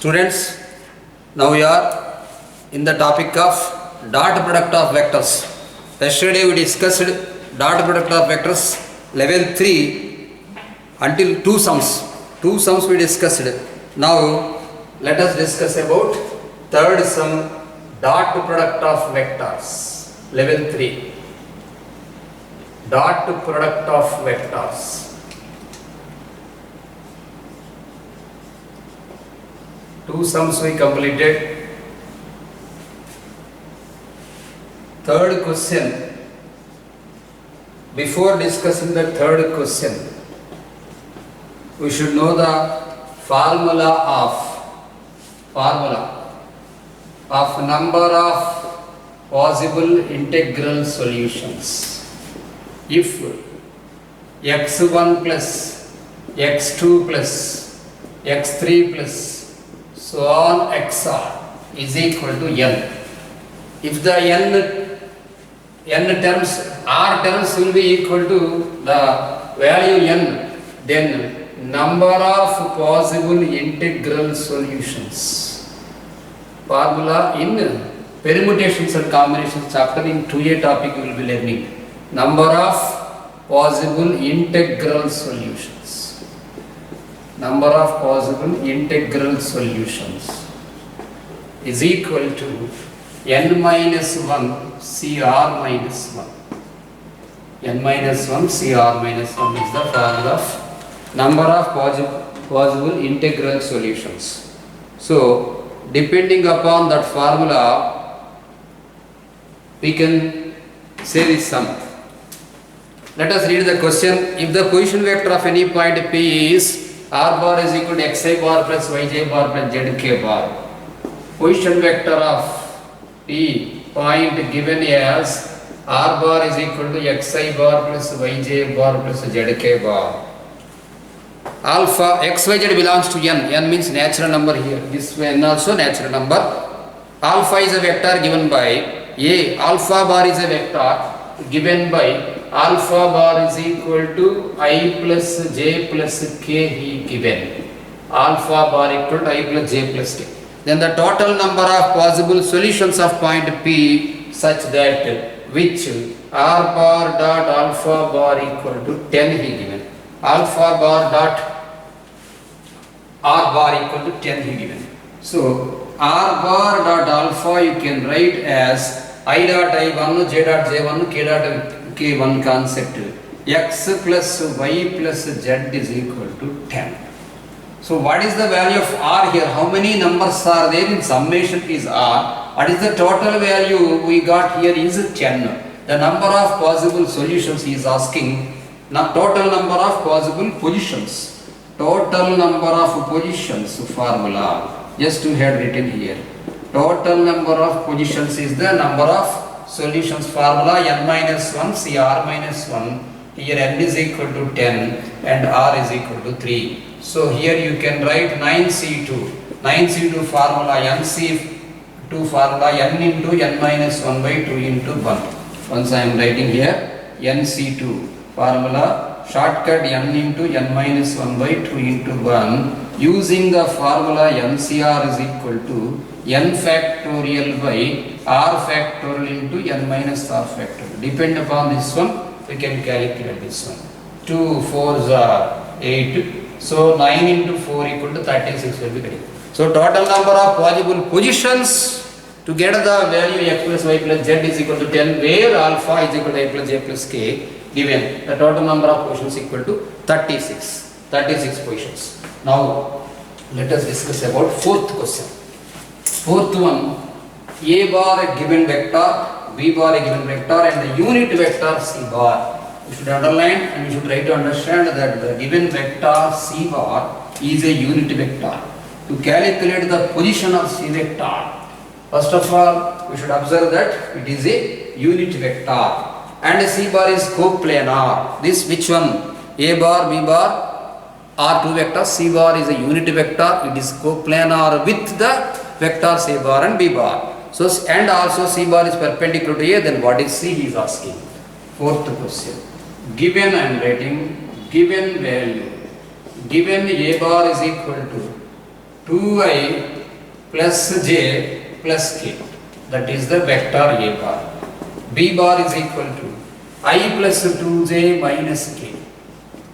Students, now we are in the topic of dot product of vectors. Yesterday we discussed dot product of vectors level 3 until two sums. Two sums we discussed. Now let us discuss about third sum, dot product of vectors level 3. Dot product of vectors. Two sums we completed. Third question. Before discussing the third question, we should know the formula of number of possible integral solutions. If x1 plus x2 plus x3 plus so on xr is equal to n. If the n terms, r terms will be equal to the value n, then number of possible integral solutions. Formula in permutations and combinations chapter in 2A topic you will be learning. Number of possible integral solutions. Number of possible integral solutions is equal to n minus 1 Cr minus 1. N minus 1 Cr minus 1 is the formula of number of possible integral solutions. So, depending upon that formula, we can say this sum. Let us read the question. If the position vector of any point P is r bar is equal to xi bar plus yj bar plus zk bar. Position vector of P point given as r bar is equal to xi bar plus yj bar plus zk bar. Alpha xyz belongs to n means natural number here. This n also natural number. Alpha is a vector given by a. Alpha bar is a vector given by alpha bar is equal to I plus j plus k he given. Alpha bar equal to I plus j plus k. Then the total number of possible solutions of point P such that which r bar dot alpha bar equal to 10 he given. Alpha bar dot r bar equal to 10 he given. So r bar dot alpha you can write as I dot I1, j dot j1, k dot k1 concept. X plus y plus z is equal to 10. So what is the value of r here? How many numbers are there in summation is r? What is the total value we got here is 10. The number of possible solutions he is asking. Now total number of possible positions. Total number of positions formula. Just you had written here. Total number of positions is the number of solutions formula n minus 1 Cr minus 1. Here n is equal to 10 and r is equal to 3. So here you can write 9C2. 9C2 formula nC2 formula n into n minus 1 by 2 into 1. Once I am writing here nC2 formula shortcut n into n minus 1 by 2 into 1 using the formula nCr is equal to n factorial by r factorial into n minus r factorial. Depend upon this one, we can calculate this one. 2 4s are 8. So 9 into 4 equal to 36 will be getting. So total number of possible positions to get the value x plus y plus z is equal to 10, where alpha is equal to I plus j plus k given. The total number of positions equal to 36. 36 positions. Now let us discuss about fourth question. Fourth one, a bar a given vector, b bar a given vector and the unit vector c bar. You should underline and you should try to understand that the given vector c bar is a unit vector. To calculate the position of c vector, first of all we should observe that it is a unit vector and c bar is coplanar. This which one? A bar, b bar are two vectors. C bar is a unit vector. It is coplanar with the vectors a bar and b bar. So and also c bar is perpendicular to a. Then what is c? He is asking. Fourth question. Given I am writing given value. Given a bar is equal to 2i plus j plus k. That is the vector A bar. B bar is equal to I plus 2j minus k.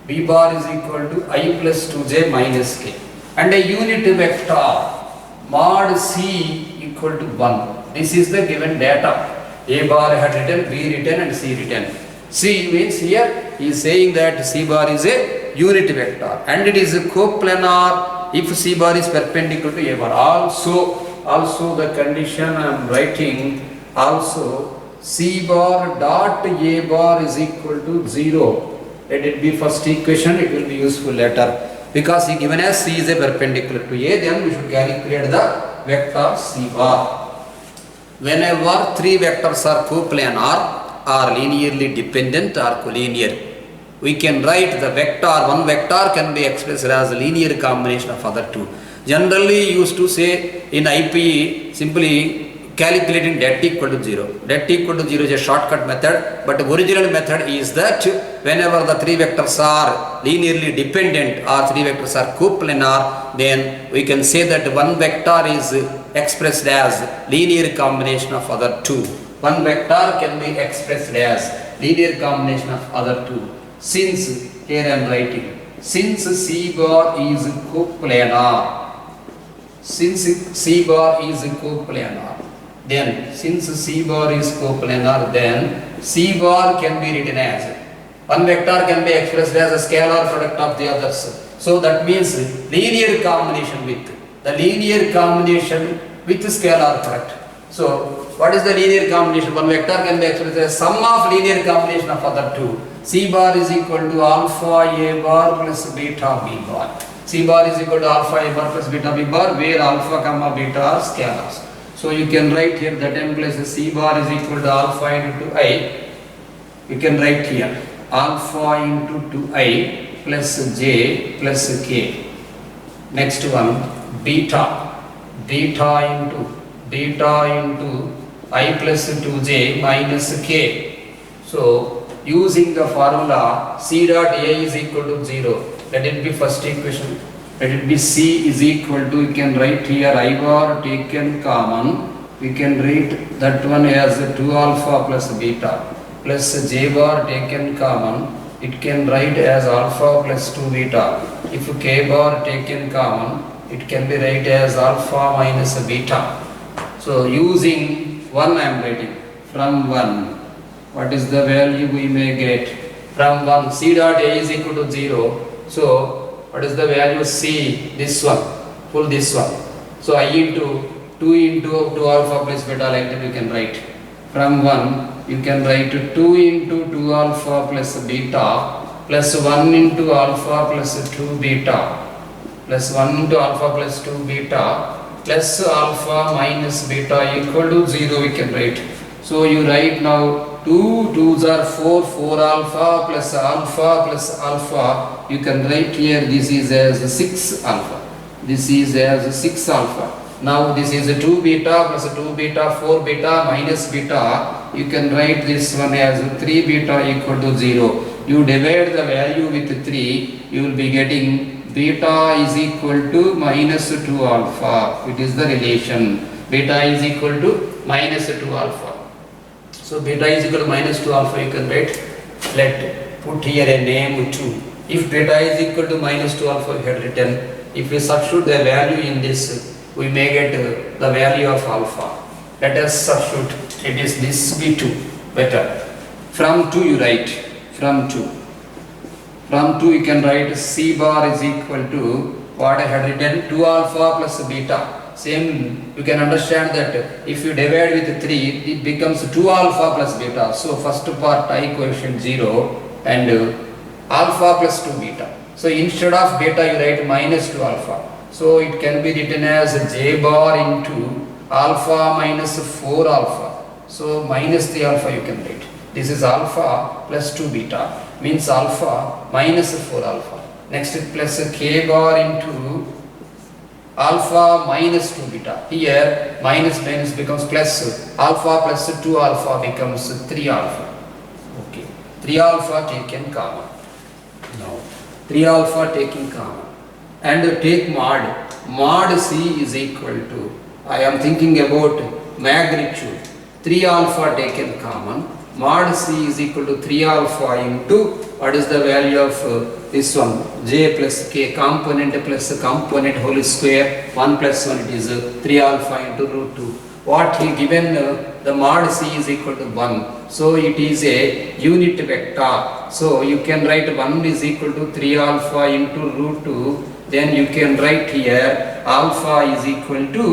B bar is equal to I plus 2j minus k. And a unit vector mod c equal to 1. This is the given data. A bar had written, B written and C written. C means here he is saying that C bar is a unit vector and it is a coplanar if C bar is perpendicular to A bar. Also the condition I am writing, also C bar dot A bar is equal to 0. Let it be first equation, it will be useful later. Because he given as C is a perpendicular to A, then we should calculate the vector C bar. Whenever three vectors are coplanar or linearly dependent or collinear, we can write the vector, one vector can be expressed as a linear combination of other two. Generally used to say in IPE simply calculating det equal to 0. Det equal to 0 is a shortcut method, but the original method is that whenever the three vectors are linearly dependent or three vectors are coplanar, then we can say that one vector is expressed as linear combination of other two. One vector can be expressed as linear combination of other two. Since, here I am writing, since C bar is coplanar, since C bar is coplanar, then since C bar is coplanar, then C bar can be written as one vector can be expressed as a scalar product of the others. So that means linear combination with scalar product. So what is the linear combination? One vector can be expressed as sum of linear combination of other two. C bar is equal to alpha A bar plus beta B bar. C bar is equal to alpha A bar plus beta B bar, where alpha comma beta are scalars. So you can write here that implies C bar is equal to alpha into 2i. You can write here alpha into 2i plus j plus k. Next one beta into I plus 2j minus k. So using the formula C dot A is equal to 0. Let it be first equation. Let it be C is equal to, you can write here I bar taken common. We can write that one as 2 alpha plus beta plus j bar taken common. It can write as alpha plus 2 beta. If k bar taken common, it can be write as alpha minus beta. So using 1 I am writing from 1. What is the value we may get? From 1 C dot A is equal to 0. So what is the value C? This one. Pull this one. So I into 2 into 2 alpha plus beta, like that you can write. From 1 you can write 2 into 2 alpha plus beta plus 1 into alpha plus 2 beta plus 1 into alpha plus 2 beta plus alpha minus beta equal to 0 we can write. So you write now 2 2's are 4, 4 alpha plus alpha, you can write here this is as 6 alpha, this is as 6 alpha. Now this is a 2 beta plus 2 beta, 4 beta minus beta, you can write this one as 3 beta equal to 0. You divide the value with 3, you will be getting beta is equal to minus 2 alpha. It is the relation. Beta is equal to minus 2 alpha. So beta is equal to minus 2 alpha, you can write, let put here a name 2. If beta is equal to minus 2 alpha, we had written, if we substitute the value in this, we may get the value of alpha. Let us substitute, it is this B2, better. From 2 you write, from 2 you can write C bar is equal to, what I had written, 2 alpha plus beta. Same, you can understand that if you divide with 3, it becomes 2 alpha plus beta. So first part I coefficient 0 and alpha plus 2 beta. So instead of beta you write minus 2 alpha. So it can be written as j bar into alpha minus 4 alpha. So minus 3 alpha you can write. This is alpha plus 2 beta, means alpha minus 4 alpha. Next plus k bar into alpha minus 2 beta. Here minus becomes plus, alpha plus 2 alpha becomes 3 alpha. Okay, 3 alpha taken common. Now 3 alpha taking common and take mod. mod C is equal to, I am thinking about magnitude, 3 alpha taken common, mod C is equal to 3 alpha into, what is the value of this one, j plus k, component plus component whole square, 1 plus 1, it is 3 alpha into root 2. What he given, the mod C is equal to 1. So it is a unit vector. So you can write 1 is equal to 3 alpha into root 2. Then you can write here alpha is equal to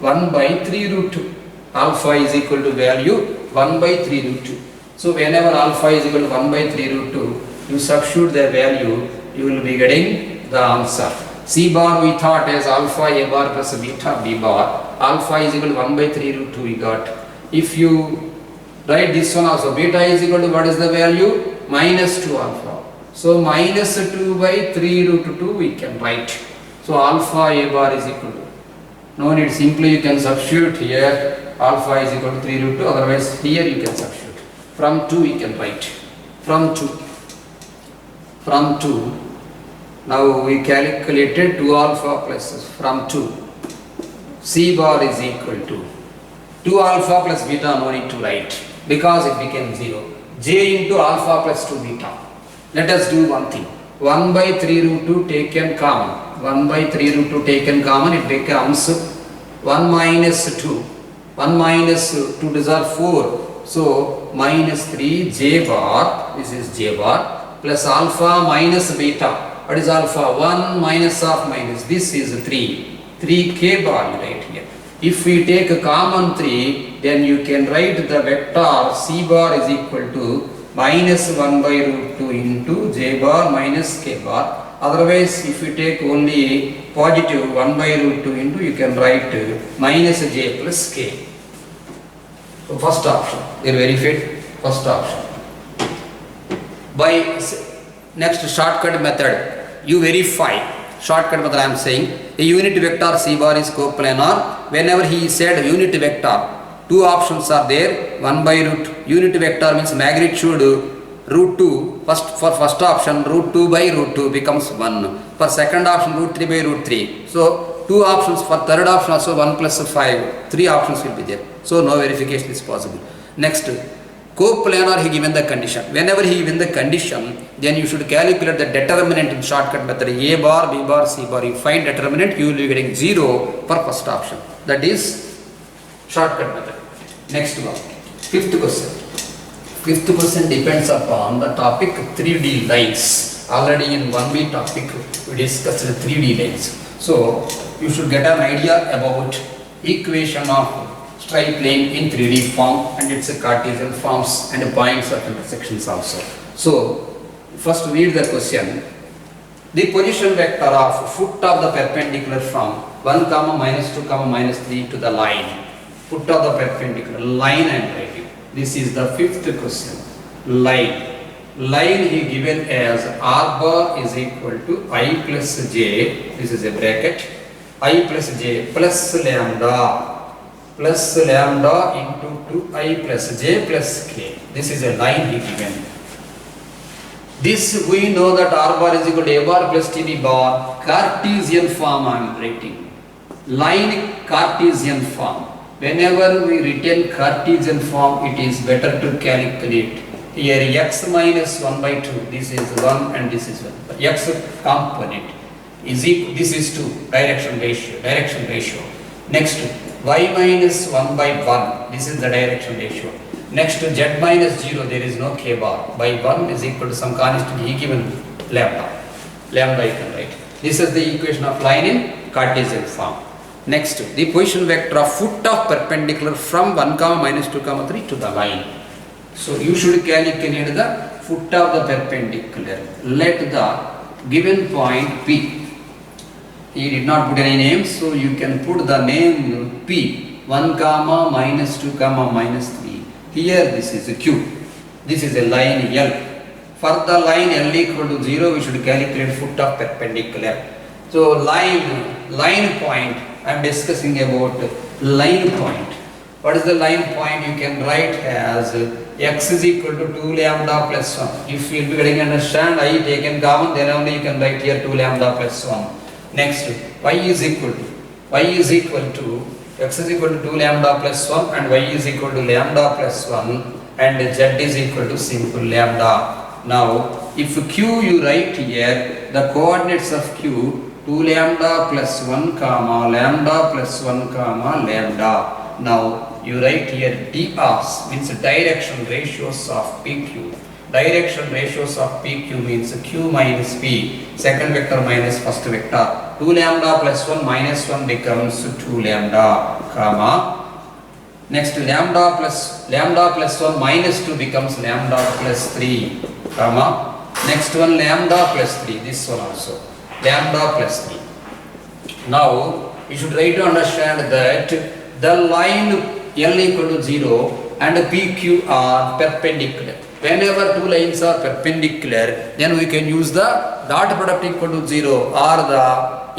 1 by 3 root 2. Alpha is equal to value 1 by 3 root 2. So whenever alpha is equal to 1 by 3 root 2, you substitute the value, you will be getting the answer. C bar we thought as alpha A bar plus beta B bar. Alpha is equal to 1 by 3 root 2 we got. If you write this one also, beta is equal to what is the value? Minus 2 alpha. So minus 2 by 3 root 2 we can write. So alpha A bar is equal to, no need, simply you can substitute here, alpha is equal to 3 root 2, otherwise here you can substitute. From 2 we can write. From 2. Now we calculated 2 alpha plus from 2. C bar is equal to 2 alpha plus beta, no need to write because it became 0. J into alpha plus 2 beta. Let us do one thing. 1 by 3 root 2 taken common. 1 by 3 root 2 taken common, it becomes 1 minus 2. 1 minus 2 is 4. So minus 3 j bar, this is j bar, plus alpha minus beta. What is alpha? 1 minus of minus, this is 3. 3 k bar you write here. If we take a common 3, then you can write the vector C bar is equal to minus 1 by root 2 into j bar minus k bar. Otherwise, if you take only positive 1 by root 2 into, you can write minus j plus k. So first option, they verified first option. By next shortcut method, you verify. Shortcut method I am saying, a unit vector C bar is coplanar. Whenever he said unit vector, two options are there. 1 by root, unit vector means magnitude root 2. For first option, root 2 by root 2 becomes 1. For second option, root 3 by root 3. So two options. For third option also 1 plus 5. 3 options will be there. So no verification is possible. Next, coplanar he given the condition. Whenever he given the condition, then you should calculate the determinant in shortcut method. A bar, B bar, C bar. You find determinant, you will be getting 0 for first option. That is shortcut method. Next one, fifth question. Fifth question depends upon the topic 3D lines. Already in 1B topic we discussed the 3D lines. So you should get an idea about equation of straight plane in 3D form and its Cartesian forms and points of intersections also. So first read the question. The position vector of foot of the perpendicular from 1 comma minus 2 comma minus 3 to the line. Foot of the perpendicular line I am writing. This is the fifth question. Line. Line he given as r bar is equal to I plus j. This is a bracket. I plus j plus lambda into 2i plus j plus k. This is a line he given. This we know that r bar is equal to a bar plus td bar. Cartesian form I am writing. Line Cartesian form. Whenever we retain Cartesian form, it is better to calculate. Here x minus 1 by 2, this is 1 and this is 1. X component is equal, this is 2, direction ratio. Next, y minus 1 by 1, this is the direction ratio. Next, z minus 0, there is no k bar. By 1 is equal to some constant he given lambda. Lambda you can write. This is the equation of line in Cartesian form. Next, the position vector of foot of perpendicular from 1 comma minus 2 comma 3 to the line. So you should calculate the foot of the perpendicular. Let the given point P. He did not put any name, so you can put the name P. 1 comma minus 2 comma minus 3. Here this is a Q. This is a line L. For the line L equal to 0, we should calculate foot of perpendicular. So line point, I am discussing about line point. What is the line point? You can write as x is equal to 2 lambda plus 1. If you will be getting understand I taken common, then only you can write here 2 lambda plus 1. Next, y is equal to x is equal to 2 lambda plus 1 and y is equal to lambda plus 1 and z is equal to simple lambda. Now if q you write here, the coordinates of q 2 lambda plus 1 comma lambda plus 1 comma lambda. Now you write here drs means direction ratios of pq. Direction ratios of pq means q minus p, second vector minus first vector. 2 lambda plus 1 minus 1 becomes 2 lambda, comma. Next lambda plus 1 minus 2 becomes lambda plus 3, comma. Next one lambda plus 3, this one also, lambda plus 3. Now you should try to understand that the line L equal to 0 and PQ are perpendicular. Whenever two lines are perpendicular, then we can use the dot product equal to 0 or the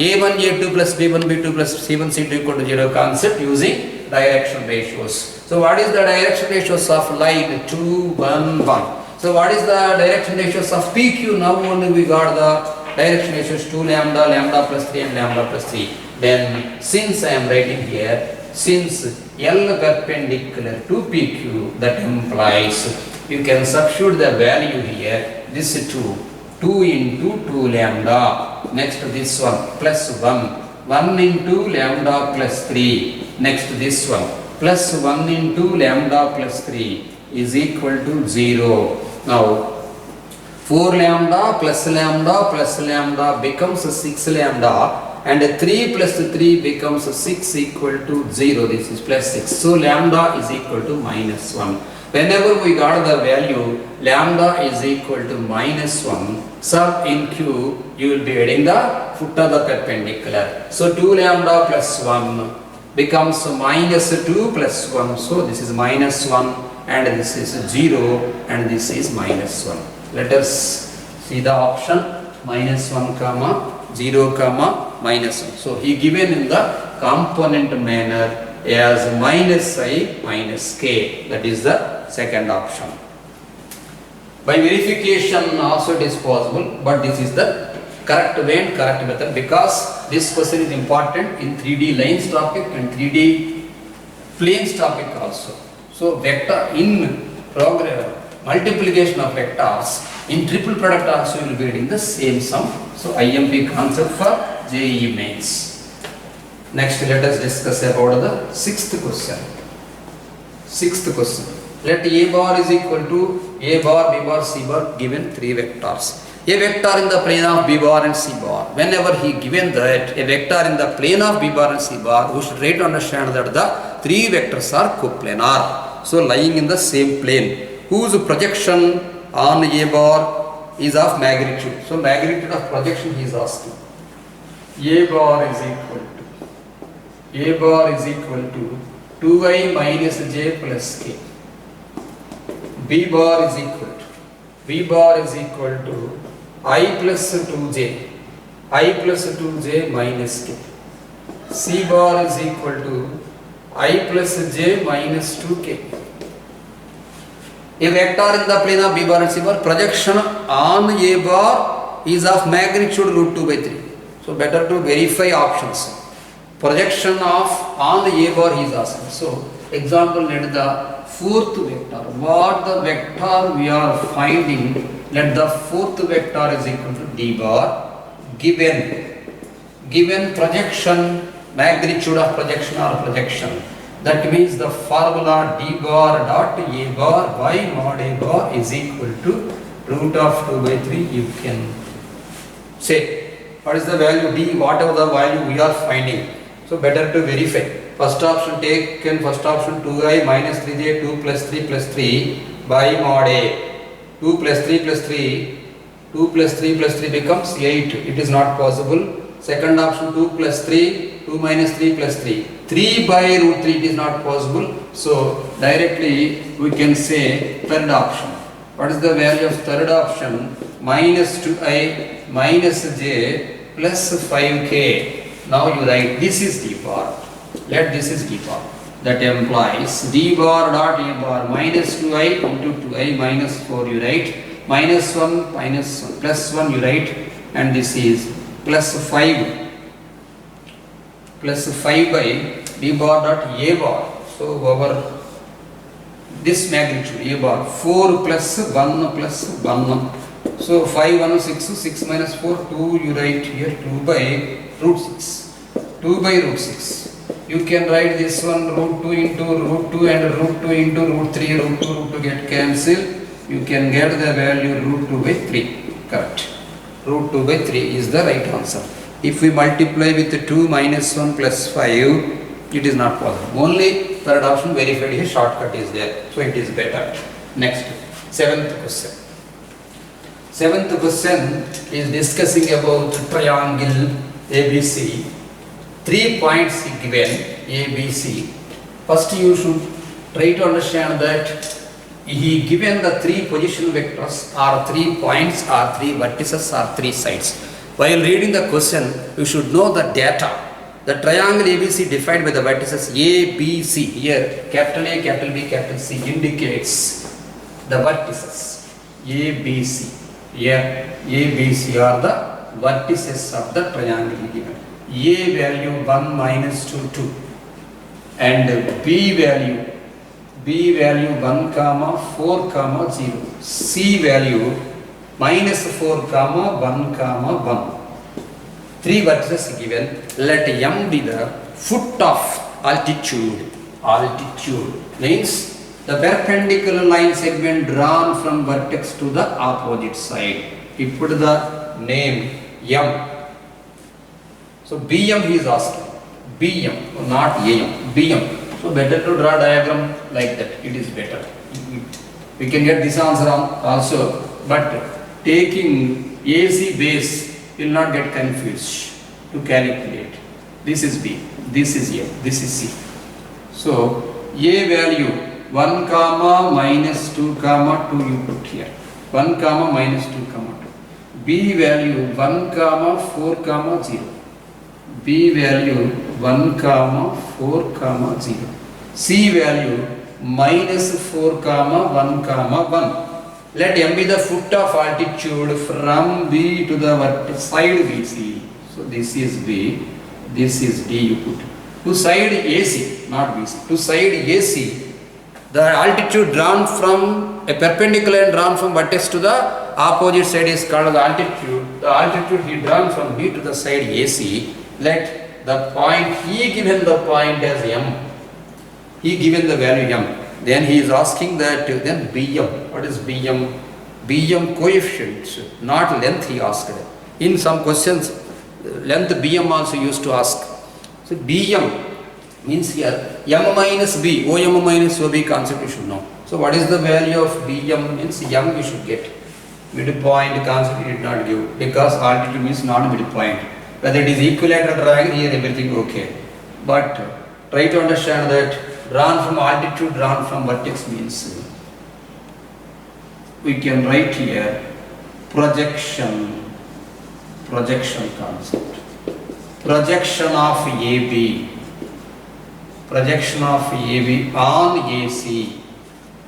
A1 A2 plus B1 B2 plus C1 C2 equal to 0 concept using direction ratios. So what is the direction ratios of line 2 1 1? So what is the direction ratios of PQ? Now only we got the direction ratios 2 lambda, lambda plus 3 and lambda plus 3. Then since I am writing here, since L perpendicular to PQ, that implies you can substitute the value here, this 2 into 2 lambda, next this one plus 1 into lambda plus 3, next this one plus 1 into lambda plus 3 is equal to 0. Now 4 lambda plus lambda becomes 6 lambda and 3 plus 3 becomes 6 equal to 0, this is plus 6. So lambda is equal to minus 1. Whenever we got the value lambda is equal to minus 1, sub in Q, you will be adding the foot of the perpendicular. So 2 lambda plus 1 becomes minus 2 plus 1. So this is minus 1 and this is 0 and this is minus 1. Let us see the option minus 1 comma 0 comma minus 1. So he given in the component manner as minus I minus k, that is the second option. By verification also it is possible, but this is the correct way and correct method because this question is important in 3D lines topic and 3D planes topic also. So vector in program multiplication of vectors in triple product also you will be getting the same sum. So IMP concept for JEE mains. Next let us discuss about the sixth question. Let A bar is equal to A bar, B bar, C bar given three vectors. A vector in the plane of B bar and C bar. Whenever he given that a vector in the plane of B bar and C bar, we should try to understand that the three vectors are coplanar. So lying in the same plane, whose projection on A bar is of magnitude. So magnitude of projection he is asking. A bar is equal to 2i minus j plus k. B bar is equal to I plus 2j minus k. C bar is equal to I plus j minus 2k. A vector in the plane of B bar and C bar, projection on A bar is of magnitude root 2 by 3. So better to verify options. Projection of on the A bar he is asking. So example, let the fourth vector. What the vector we are finding? Let the fourth vector is equal to D bar. Given projection, magnitude of projection or projection. That means the formula D bar dot A bar by mod A bar is equal to root of 2 by 3. You can say what is the value D, whatever the value we are finding. So better to verify. First option taken, first option 2i minus 3j 2 plus 3 plus 3 by mod A. 2 plus 3 plus 3, 2 plus 3 plus 3 becomes 8. It is not possible. Second option 2 plus 3, 2 minus 3 plus 3. 3 by root 3 it is not possible. So directly we can say third option. What is the value of third option? Minus 2i minus j plus 5k. Now you write this is D bar. Let this is D bar. That implies D bar dot A bar minus 2i into 2i minus 4 you write. Minus 1 minus 1 plus 1 you write. And this is plus 5 plus 5 by b bar dot a bar. So over this magnitude a bar 4 plus 1 plus 1. So 5 1 6, 6 minus 4 2, you write here 2 by root 6. 2 by root 6. You can write this one root 2 into root 2 and root 2 into root 3, root 2 get cancelled. You can get the value root 2 by 3. Correct. Root 2 by 3 is the right answer. If we multiply with 2 minus 1 plus 5, it is not possible. Only third option verified here, shortcut is there. So it is better. Next, 7th question. 7th question is discussing about triangle ABC. 3 points given ABC. First you should try to understand that he given the 3 position vectors or 3 points or 3 vertices or 3 sides. While reading the question, you should know the data. The triangle ABC defined by the vertices A, B, C. Here capital A, capital B, capital C indicates the vertices A, B, C. Here A, B, C are the vertices of the triangle given. A value 1 minus 2 2 and B value 1 comma 4 comma 0, C value minus 4 comma 1 comma 1. 3 vertices given. Let M be the foot of altitude. Altitude means the perpendicular line segment drawn from vertex to the opposite side. He put the name M. So BM he is asking. BM, not AM. BM. So better to draw diagram like that. It is better. We can get this answer also, but taking AC base will not get confused to calculate. This is B. This is A. This is C. So A value 1 comma minus 2 comma 2 you put here. 1 comma minus 2 comma 2. B value 1 comma 4 comma 0. B value 1 comma 4 comma 0. C value minus 4 comma 1 comma 1. Let M be the foot of altitude from B to the side BC. So this is B, this is D you put. To side AC, not BC. To side AC, the altitude drawn from a perpendicular and drawn from vertex to the opposite side is called the altitude. The altitude he drawn from B to the side AC. Let the point, he given the point as M, he given the value M, then he is asking that then BM, what is BM? BM coefficient, not length he asked. In some questions, length BM also used to ask. So BM means here M minus B, OM minus OB concept you should know. So what is the value of BM means M you should get. Midpoint concept he did not give because altitude means not midpoint. Whether it is equilateral triangle, here everything okay. But try to understand that drawn from altitude, drawn from vertex means we can write here projection concept. Projection of AB. Projection of AB on AC.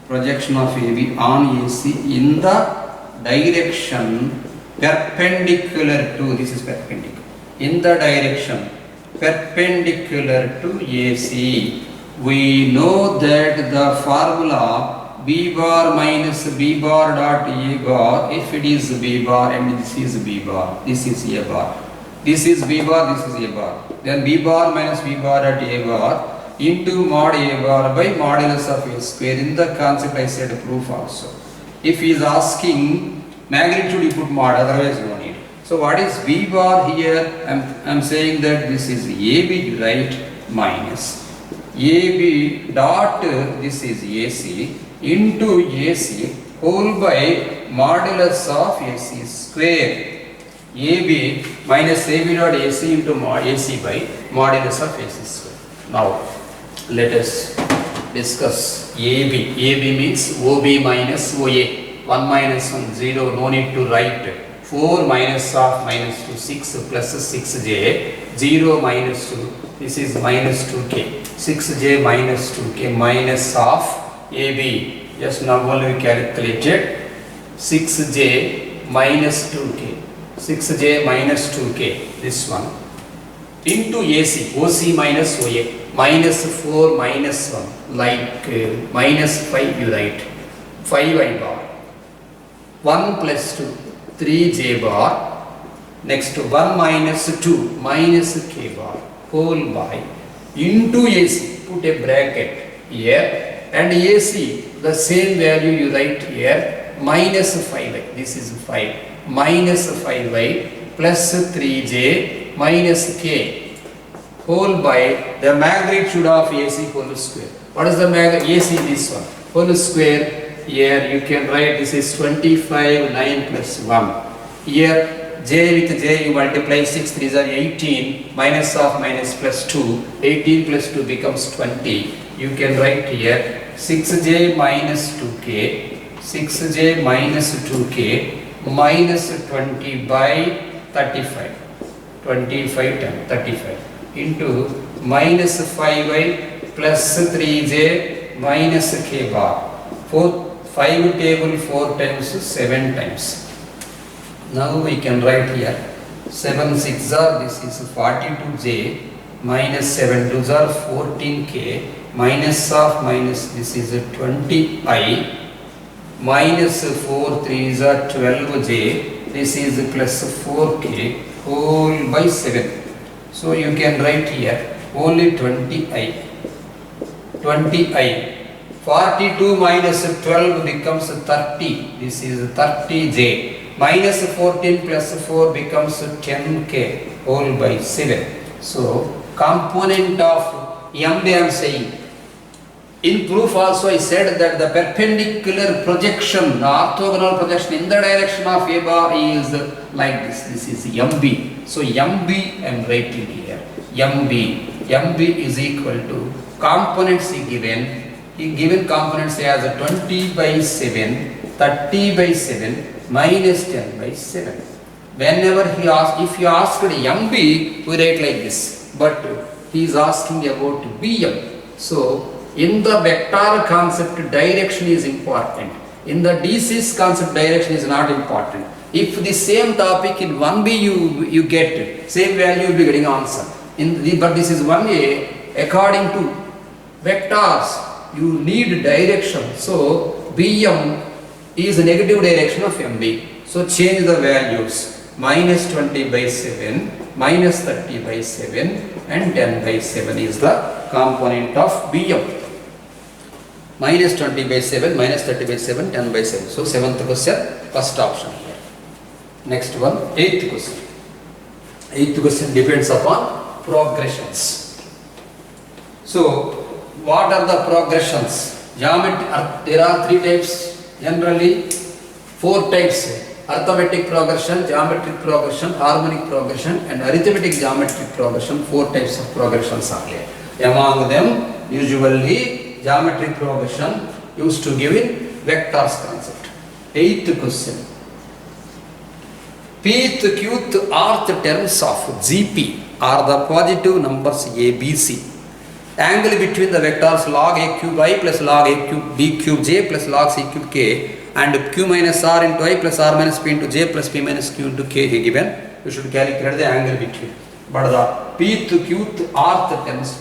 Projection of AB on AC in the direction perpendicular to, this is perpendicular. In the direction perpendicular to AC, we know that the formula B bar minus B bar dot A bar, if it is B bar and this is B bar, this is A bar, this is B bar, this is A bar, then B bar minus B bar dot A bar into mod A bar by modulus of A square. In the concept I said proof also. If he is asking magnitude you put mod, otherwise no need. So what is B bar here? I am saying that this is AB, right, minus AB dot, this is AC, into AC whole by modulus of AC square. AB minus AB dot AC into mod AC by modulus of AC square. Now let us discuss AB. AB means OB minus OA. 1 minus 1, 0, no need to write. 4 minus of minus 2, 6 plus 6j, 0 minus 2, this is minus 2k, 6j minus 2k minus of AB. Just now only we calculated 6j minus 2k, 6j minus 2k, this one, into AC, OC minus OA, minus 4 minus 1, like minus 5 you write, 5I bar, 1 plus 2, 3J bar, next 1 minus 2, minus K bar, whole by, into AC, put a bracket here, and AC, the same value you write here, minus 5y, this is 5, minus 5y, plus 3J, minus K, whole by the magnitude of AC whole square. What is the AC this one? Whole square, here you can write this is 25, 9 plus 1. Here J with J you multiply 6, 3s are 18, minus of minus plus 2, 18 plus 2 becomes 20. You can write here 6J minus 2K, 6J minus 2K, minus 20 by 35, 25 times 35, into minus 5y plus 3J minus K bar, 5 table 4 times 7 times. Now we can write here 7 6 are, this is 42J, minus 7 2s are 14K, minus of minus, this is 20I, minus 4 3s are 12J, this is plus 4K, whole by 7. So you can write here only 20I, 20I, 42 minus 12 becomes 30, this is 30J, minus 14 plus 4 becomes 10K, whole by 7. So component of MB I am saying. In proof also I said that the perpendicular projection, the orthogonal projection in the direction of A bar is like this. This is MB. So MB I am writing here. MB is equal to components he given. He given components as 20 by 7, 30 by 7, minus 10 by 7. Whenever he asks, if you asked MB, we write like this. But he is asking about BM. So in the vector concept, direction is important. In the DC's concept, direction is not important. If the same topic in 1B you get, same value you will be getting answer. But this is 1A, according to vectors, you need direction. So BM is the negative direction of MB. So change the values. Minus 20 by 7, minus 30 by 7, and 10 by 7 is the component of BM. Minus 20 by 7, minus 30 by 7, 10 by 7. So 7th question, first option here. Next one, 8th question. 8th question depends upon progressions. So what are the progressions? Geometry, there are 3 types, generally 4 types. Arithmetic progression, geometric progression, harmonic progression, and arithmetic geometric progression. 4 types of progressions are there. Among them, usually geometric progression used to give in vectors concept. 8th question. Pth, qth, rth terms of GP are the positive numbers A, B, C. Angle between the vectors log A cube I plus log A cube B cube J plus log C cube K and Q minus R into I plus R minus P into J plus P minus Q into K given. You should calculate the angle between. But the Pth, qth, rth terms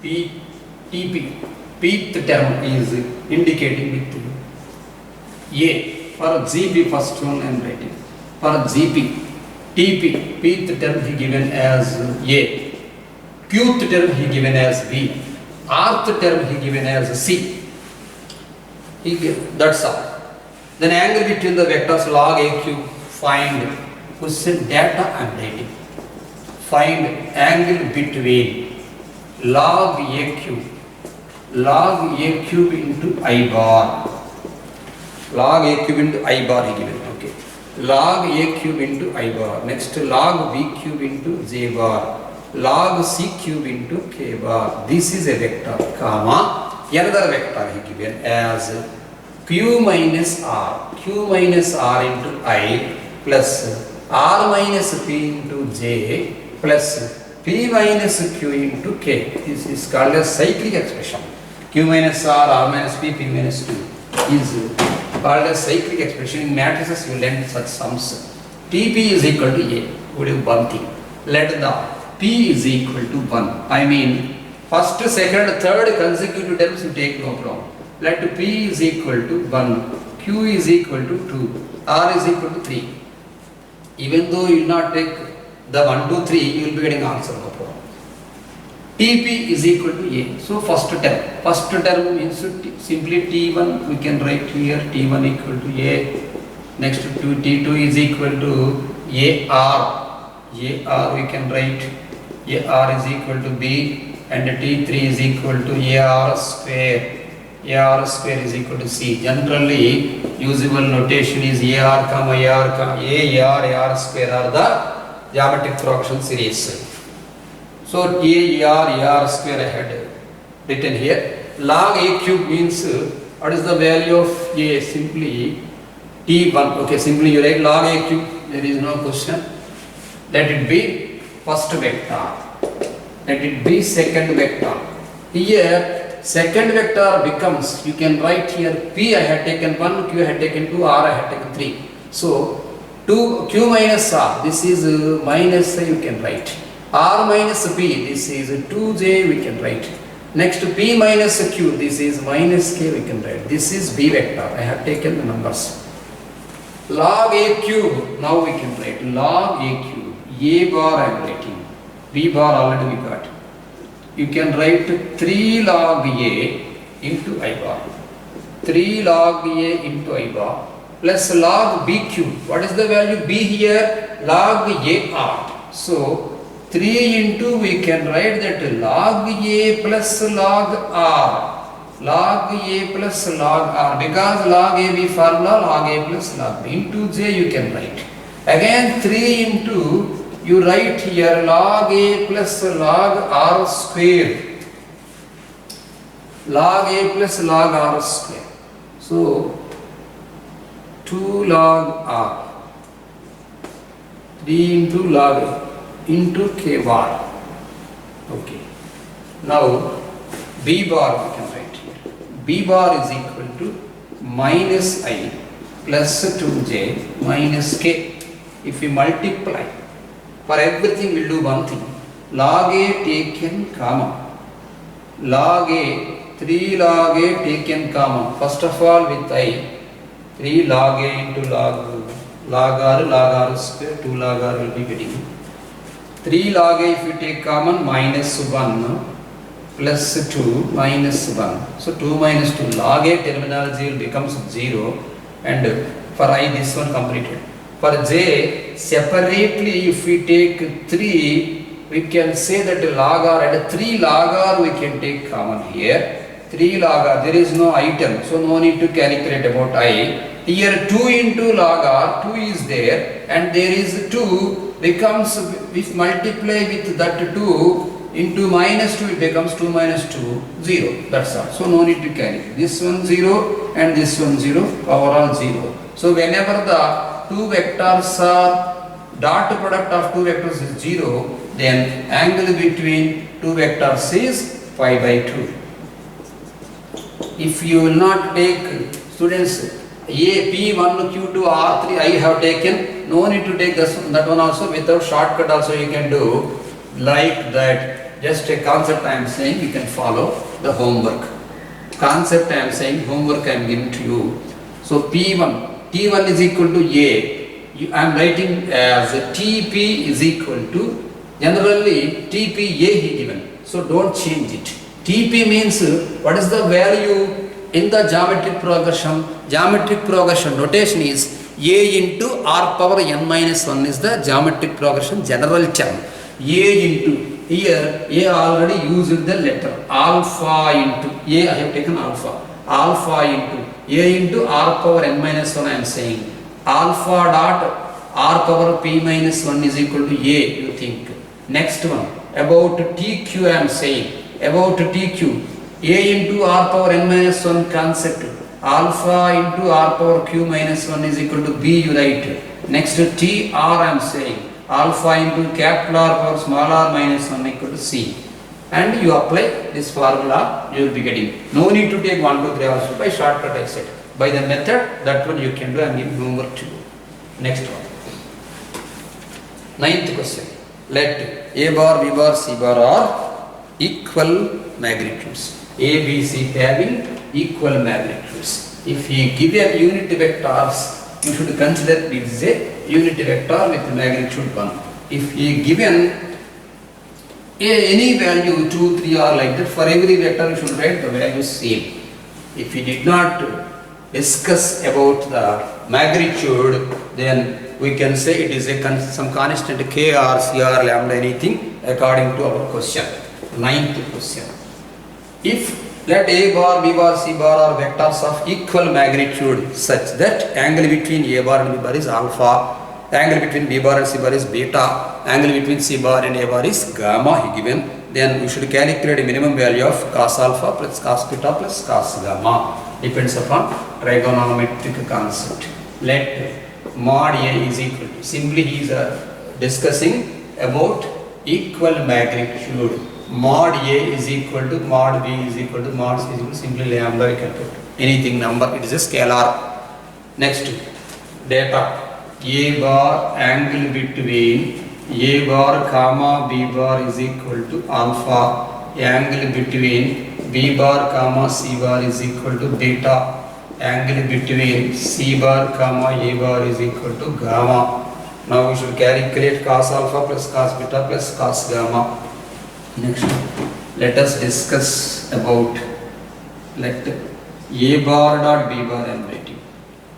given. TP, pth term is indicating with A. For GB first one I am writing. For GP, TP, pth term he given as A. Qth term he given as B. Rth term he given as C. That's all. Then angle between the vectors log A cube, find question data I am writing. Find angle between log A cube into I bar. Log A cube into I bar he given. Okay. Log A cube into I bar. Next log B cube into J bar. Log C cube into K bar. This is a vector, comma, another vector he given as Q minus R into I plus R minus P into J plus P minus Q into K. This is called a cyclic expression. Q minus R, R minus P, P minus Q is called a cyclic expression. In matrices you learn such sums. TP is equal to A. Would you one thing? Let the P is equal to 1. I mean, first, second, third consecutive terms you take no problem. Let P is equal to 1, Q is equal to 2, R is equal to 3. Even though you will not take the 1, 2, 3, you will be getting answer, no problem. Tp is equal to A. So first term means simply T1 we can write here, T1 equal to A. Next to T2 is equal to AR. AR we can write, AR is equal to B, and T3 is equal to AR square. AR square is equal to C. Generally usable notation is AR comma AR comma AR square are the geometric progression series. So AR square I had written here. Log A cube means what is the value of A? Simply T1. Okay, simply you write log A cube. There is no question. Let it be first vector. Let it be second vector. Here second vector becomes, you can write here P I had taken 1, Q I had taken 2, R I had taken 3. So 2 Q minus R, this is minus you can write. R minus P, this is 2J we can write. Next P minus Q, this is minus K we can write. This is B vector. I have taken the numbers. Log A cube, now we can write log A cube. A bar I am writing. B bar already we got. You can write 3 log A into I bar. 3 log A into I bar plus log B cube. What is the value B here? Log AR. So 3 into we can write that log A plus log R. Log A plus log R, because log A B formula log A plus log B into J you can write. Again 3 into you write here log A plus log R square. Log A plus log R square. So 2 log R. 3 into log A into K bar. Okay. Now B bar we can write here. B bar is equal to minus I plus 2J minus K. If we multiply, for everything we will do one thing. Log A taken common. Log A, 3 log A taken common. First of all with I, 3 log A into log R square, 2 log R will be getting. 3 log A if you take common, minus 1 plus 2 minus 1. So 2 minus 2, log A terminology will becomes 0, and for I this one completed. For J, separately if we take 3, we can say that log R, and 3 log R we can take common here. 3 log R, there is no item, so no need to calculate about I. Here 2 into log R, 2 is there, and there is 2 becomes, if multiply with that 2 into minus 2, it becomes 2 minus 2, 0. That's all. So no need to calculate. This one 0 and this one 0, overall 0. So whenever the two vectors are, dot product of two vectors is 0, then angle between two vectors is pi by 2. If you will not take, students, A, P1, Q2, R3, I have taken, no need to take this, that one also, without shortcut also you can do like that. Just a concept I am saying, you can follow the homework. Concept I am saying, homework I am giving to you. So P1, T1 is equal to A. I am writing as TP is equal to, generally TP A he given. So don't change it. TP means what is the value in the geometric progression? Geometric progression notation is A into R power n minus 1 is the geometric progression general term. A into, here A already used the letter alpha into, A I have taken alpha. Alpha into A into R power n minus 1 I am saying. Alpha dot R power P minus 1 is equal to A, you think. Next one, about TQ I am saying. About TQ, A into R power n minus 1 concept. Alpha into R power Q minus 1 is equal to B, you write. Next TR I am saying. Alpha into capital R power small r minus 1 equal to C. And you apply this formula, you will be getting. No need to take 1, 2, 3 also. By shortcut I said. By the method, that one you can do. I am giving homework to you. Next one. 9th question. Let A bar, B bar, C bar are equal magnitudes. A, B, C having equal magnitudes. If he give a unit vectors, you should consider it is a unit vector with magnitude 1. If he given any value 2, 3 or like that, for every vector you should write the value same. If he did not discuss about the magnitude, then we can say it is a some constant k or c or lambda anything according to our question. 9th question. If let A bar, B bar, C bar are vectors of equal magnitude such that angle between A bar and B bar is alpha, angle between B bar and C bar is beta, angle between C bar and A bar is gamma he given, then we should calculate a minimum value of cos alpha plus cos beta plus cos gamma. Depends upon trigonometric concept. Let mod A is equal to, simply he is discussing about equal magnitude. Mod A is equal to mod B is equal to mod C is equal to simply lambda we can put anything number, it is a scalar. Next data A bar angle between A bar comma B bar is equal to alpha, angle between B bar comma C bar is equal to beta, angle between C bar comma A bar is equal to gamma. Now we should calculate cos alpha plus cos beta plus cos gamma. Next, let us discuss about let A bar dot B bar I am writing.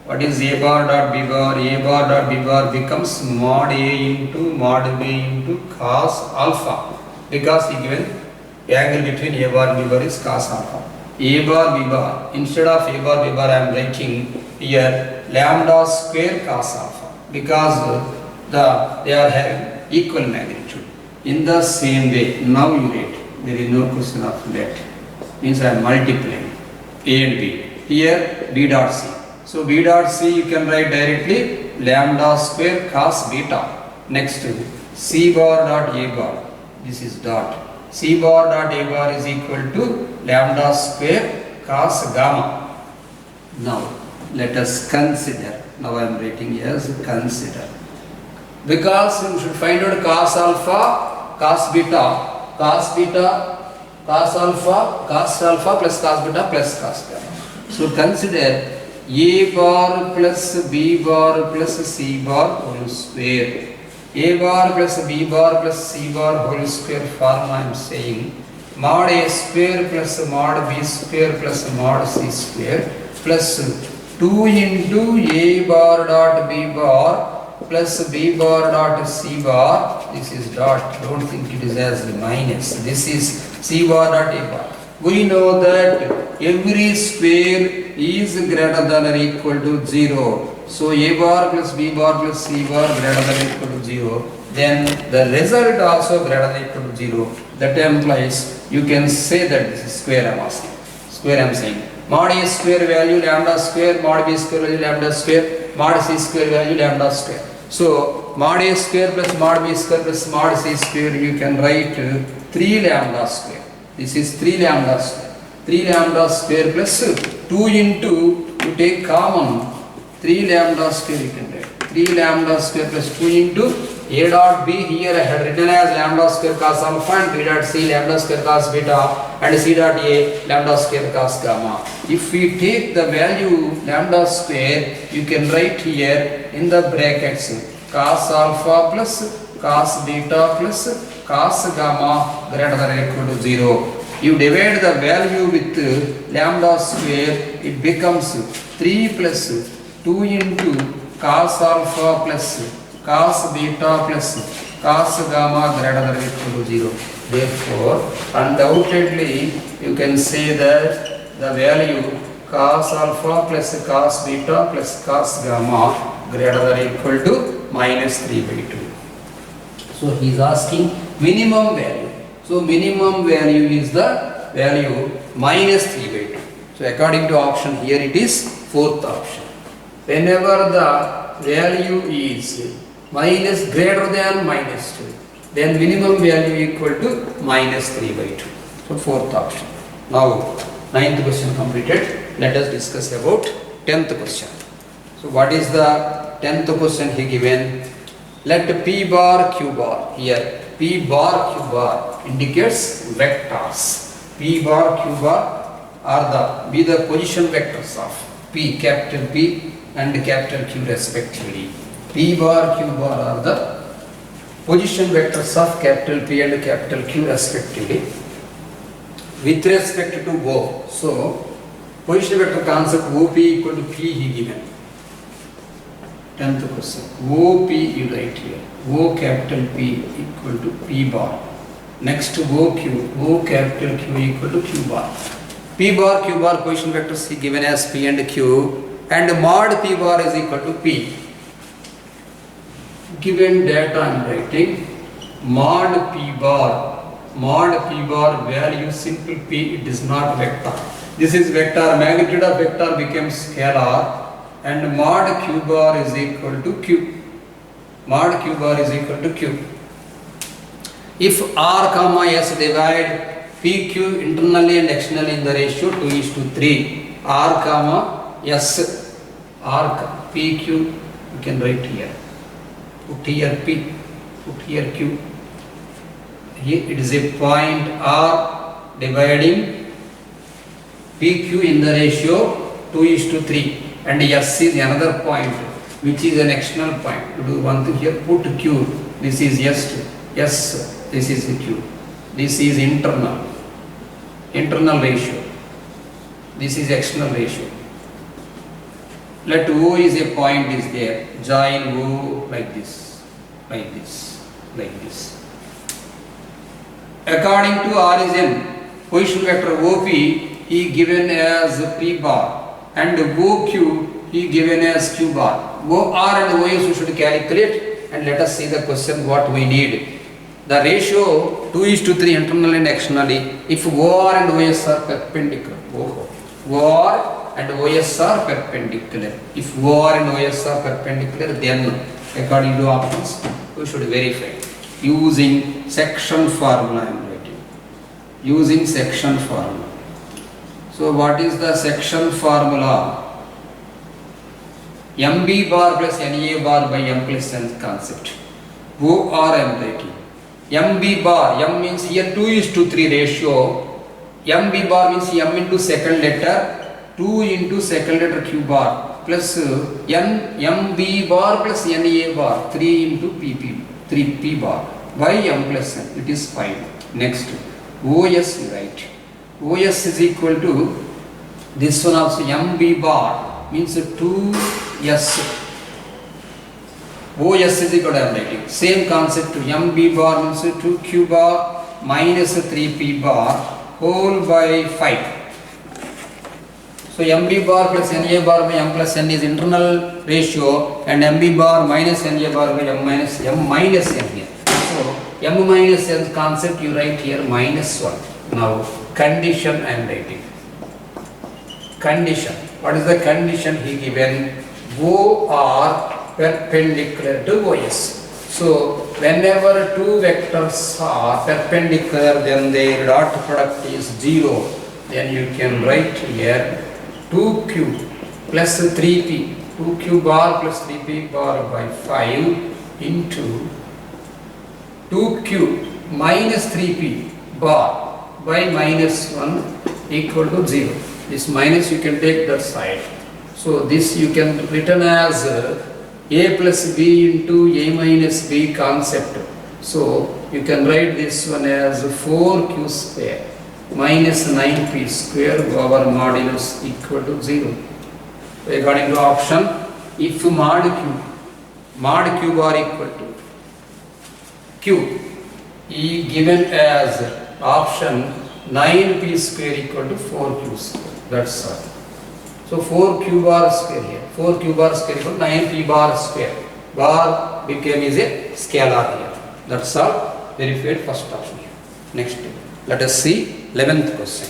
What is A bar dot B bar? A bar dot B bar becomes mod A into mod B into cos alpha, because he given angle between A bar and B bar is cos alpha. A bar B bar, instead of A bar B bar I am writing here lambda square cos alpha, because they are having equal magnitude. In the same way, now you write, there is no question of that, means I am multiplying A and B. Here B dot C. So B dot C you can write directly lambda square cos beta. Next C bar dot A bar, this is dot. C bar dot A bar is equal to lambda square cos gamma. Now let us consider, now I am writing as consider, because you should find out cos alpha, cos beta, cos beta, cos alpha plus cos beta plus cos gamma. So consider A bar plus B bar plus C bar whole square. A bar plus B bar plus C bar whole square form I am saying mod A square plus mod B square plus mod C square plus 2 into A bar dot B bar plus B bar dot C bar, this is dot, don't think it is as the minus, this is C bar dot A bar. We know that every square is greater than or equal to 0. So A bar plus B bar plus C bar greater than or equal to 0. Then the result also greater than or equal to 0. That implies you can say that this is square I am asking. Square I am saying. Mod A square value lambda square, mod B square value lambda square, mod C square value lambda square. So mod A square plus mod B square plus mod C square you can write 3 lambda square. This is 3 lambda square. 3 lambda square plus 2 into, you take common, 3 lambda square you can write. 3 lambda square plus 2 into A dot B, here I had written as lambda square cos alpha, and B dot C lambda square cos beta, and C dot A lambda square cos gamma. If we take the value lambda square, you can write here in the brackets cos alpha plus cos beta plus cos gamma greater than or equal to 0. You divide the value with lambda square, it becomes 3 plus 2 into cos alpha plus cos beta plus cos gamma greater than or equal to 0. Therefore, undoubtedly you can say that the value cos alpha plus cos beta plus cos gamma greater than or equal to minus 3 by 2. So he is asking minimum value. So minimum value is the value minus 3 by 2. So according to option here it is fourth option. Whenever the value is minus greater than minus 2, then minimum value equal to minus 3 by 2. So fourth option. Now 9th question completed. Let us discuss about 10th question. So what is the 10th question he given? Let P bar Q bar, here P bar Q bar indicates vectors. P bar Q bar are the position vectors of P, capital P and capital Q respectively. P bar Q bar are the position vectors of capital P and capital Q respectively with respect to O. So, position vector concept OP equal to P he given. 10th question. OP you write here. O capital P equal to P bar. Next OQ. O capital Q equal to Q bar. P bar Q bar position vectors he given as P and Q, and mod P bar is equal to P. Given data I am writing mod P bar. Mod P bar value simple P, it is not vector. This is vector, magnitude of vector becomes scalar, and mod Q bar is equal to Q. Mod Q bar is equal to Q. If R comma S divide PQ internally and externally in the ratio 2:3, R comma S, R PQ you can write here. Put here P, put here Q. Here it is a point R dividing PQ in the ratio 2:3, and S is another point which is an external point. To do one thing here, put Q, this is S, this is Q, this is internal ratio, this is external ratio. Let O is a point is there, join O like this, like this, like this. According to origin, position vector OP he given as P bar, and OQ he given as Q bar. OR and OS we should calculate, and let us see the question what we need. The ratio 2:3 internally and externally. If OR and OS are perpendicular, OR and OS are perpendicular. If OR and OS are perpendicular, then according to options we should verify using section formula. I am writing using section formula. So what is the section formula? MB bar plus NA bar by M plus N concept. OR I am writing. MB bar, M means here 2:3 ratio. MB bar means M into second letter, 2 into second letter Q bar plus MB bar plus NA bar, 3 into PP, 3P bar by M plus N. It is 5. Next, OS you write. OS is equal to this one also, MB bar means 2S. OS is equal to I am writing. Same concept to MB bar means 2Q bar minus 3P bar whole by 5. So MB bar plus NA bar by M plus N is internal ratio, and MB bar minus NA bar by M minus N here. So M minus N concept you write here minus 1. Now condition I am writing. Condition. What is the condition he given? OR perpendicular to OS. So whenever two vectors are perpendicular, then their dot product is 0. Then you can write here 2Q plus 3P, 2Q bar plus 3P bar by 5 into 2Q minus 3P bar by minus 1 equal to 0. This minus you can take that side. So this you can written as A plus B into A minus B concept. So you can write this one as 4Q square minus 9P square over modulus equal to 0. According to option, if mod Q bar equal to Q, E given as option 9P square equal to 4Q square. That's all. So 4Q bar square here. 4Q bar square equal to 9P bar square. Bar became is a scalar here. That's all. Verified first option here. Next, let us see 11th question.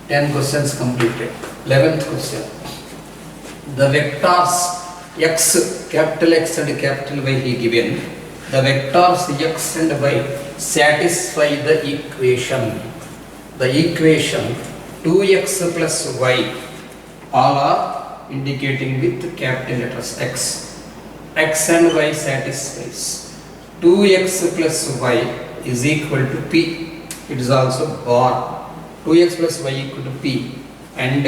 10 questions completed. 11th question. The vectors x, capital X and capital Y he given. The vectors x and y satisfy the equation. The equation 2x plus y, all are indicating with capital letters x. X and y satisfies. 2x plus y is equal to p. It is also bar. 2x plus y equal to p. And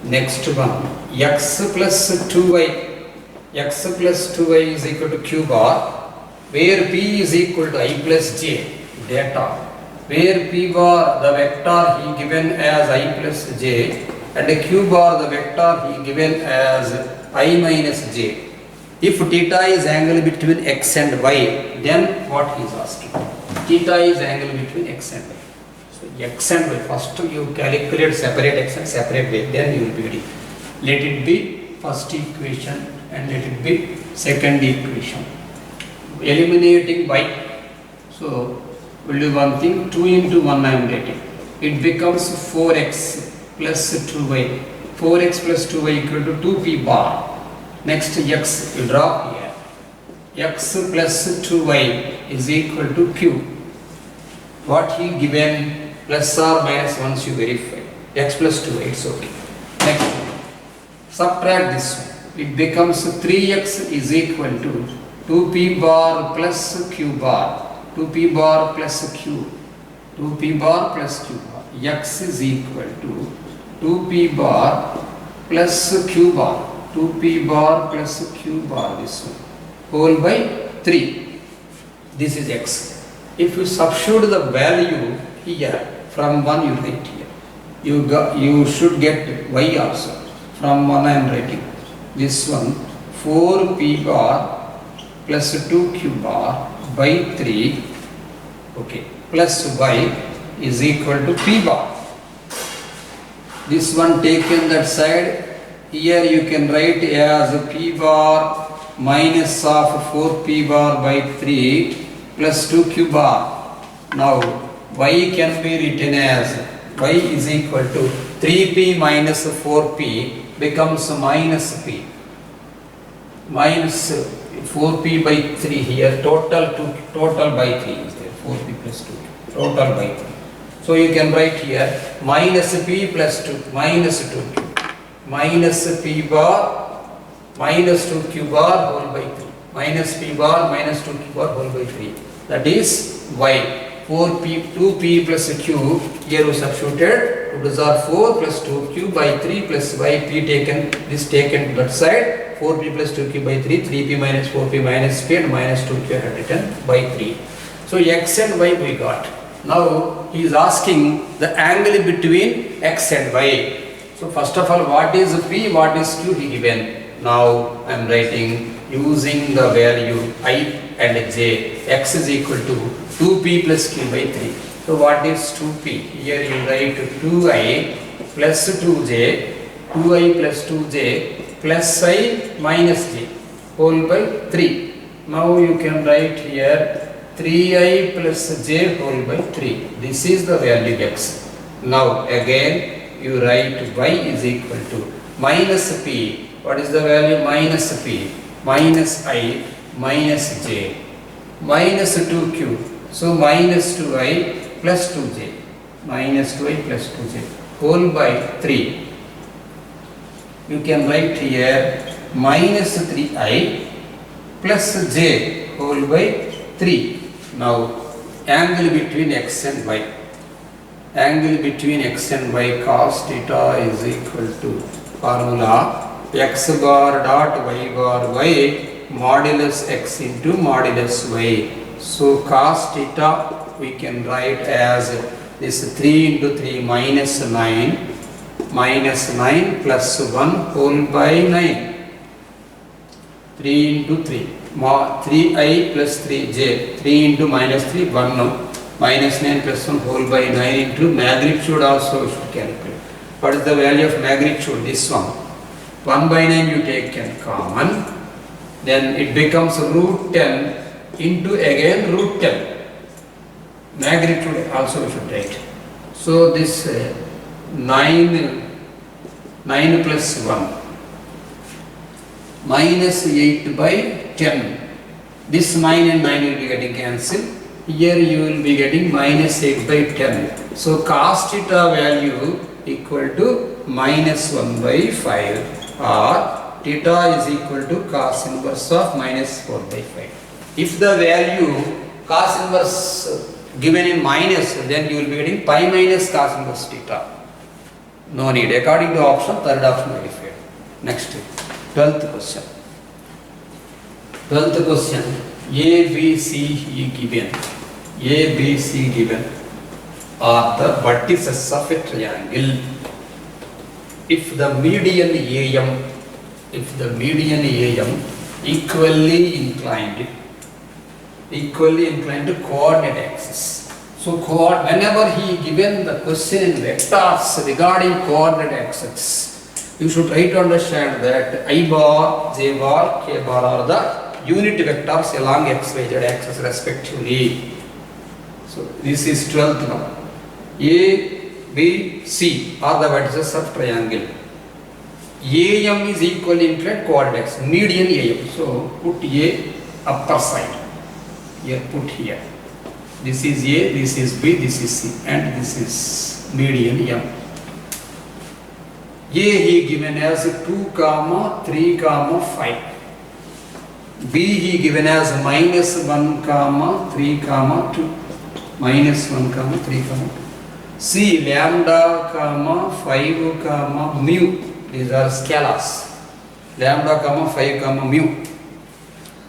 next one, x plus 2y. X plus 2y is equal to q bar, where p is equal to I plus j data. Where p bar the vector he given as I plus j, and q bar the vector he given as I minus j. If theta is angle between x and y, then what he is asking? Theta is angle between x and y. So x and y, first you calculate separate x and separate y, then you will be ready. Let it be first equation and let it be second equation. Eliminating y. So we'll do one thing, 2 into 1 I am getting. It becomes 4x plus 2y. 4x plus 2y equal to 2p bar. Next x will drop here. X plus 2y is equal to q. What he given, plus or minus once you verify. X plus 2y, it's okay. Next, subtract this one. It becomes 3x is equal to 2p bar plus q bar. 2p bar plus q. 2p bar plus q bar. X is equal to 2p bar plus q bar. 2p bar plus q bar, this one, whole by 3. This is x. If you substitute the value here, from 1 you write here. You should get y also. From 1 I am writing. This one, 4p bar plus 2q bar by 3, okay, plus y is equal to p bar. This one taken that side. Here you can write as p bar minus of 4p bar by 3 plus 2q bar. Now y can be written as y is equal to 3p minus 4p becomes minus p. Minus 4p by 3 here, total by 3 is there, 4p plus 2, total by 3. So you can write here minus p plus 2, minus 2q. Minus p bar minus 2q bar whole by 3, minus p bar minus 2q bar whole by 3, that is y. 2p plus q, here we substituted, 2's are 4 plus 2q by 3 plus y, p taken, this taken to that side, 4p plus 2q by 3, 3p minus 4p minus p and minus 2q are written by 3. So x and y we got. Now he is asking the angle between x and y. So first of all, what is p, what is q he given. Now I am writing using the value I and j. X is equal to 2p plus q by 3. So what is 2p? Here you write 2i plus 2j, 2i plus 2j plus I minus j whole by 3. Now you can write here 3i plus j whole by 3. This is the value x. Now again you write y is equal to minus p. What is the value? Minus p minus I minus j minus 2q. So minus 2i plus 2j minus 2i plus 2j whole by 3. You can write here minus 3i plus j whole by 3. Now angle between x and y. Angle between x and y cos theta is equal to formula x bar dot y bar y modulus x into modulus y. So cos theta we can write as this 3 into 3 minus 9 plus 1 whole by 9. 3 into 3 3i plus 3j, 3 into minus 3 1 minus 9 plus 1 whole by 9 into magnitude also we should calculate. What is the value of magnitude? This one. 1 by 9 you take in common, then it becomes root 10 into again root 10. Magnitude also we should write. So this 9 plus 1 minus 8 by 10. This 9 and 9 will be getting cancelled. Here you will be getting minus 8 by 10. So cos theta value equal to minus 1 by 5, or theta is equal to cos inverse of minus 4 by 5. If the value cos inverse given in minus, then you will be getting pi minus cos inverse theta. No need. According to option, third option verified. Next, 12th question. 12th question. A, B, C E given. A, B, C given are the vertices of a triangle. If the median AM, equally inclined to coordinate axis. So whenever he given the question in vectors regarding coordinate axis, you should try to understand that I bar, J bar, K bar are the unit vectors along x, y, z axis respectively. So this is 12th now. A, B, C are the vertices of triangle. AM is equally inclined coordinates, median AM. So put A upper side. Here put here. This is A, this is B, this is C, and this is median M. A he given as 2, 3, 5. B he given as -1, 3, 2. -1, 3, 2. C lambda, 5, mu. These are scalars. Lambda, 5, mu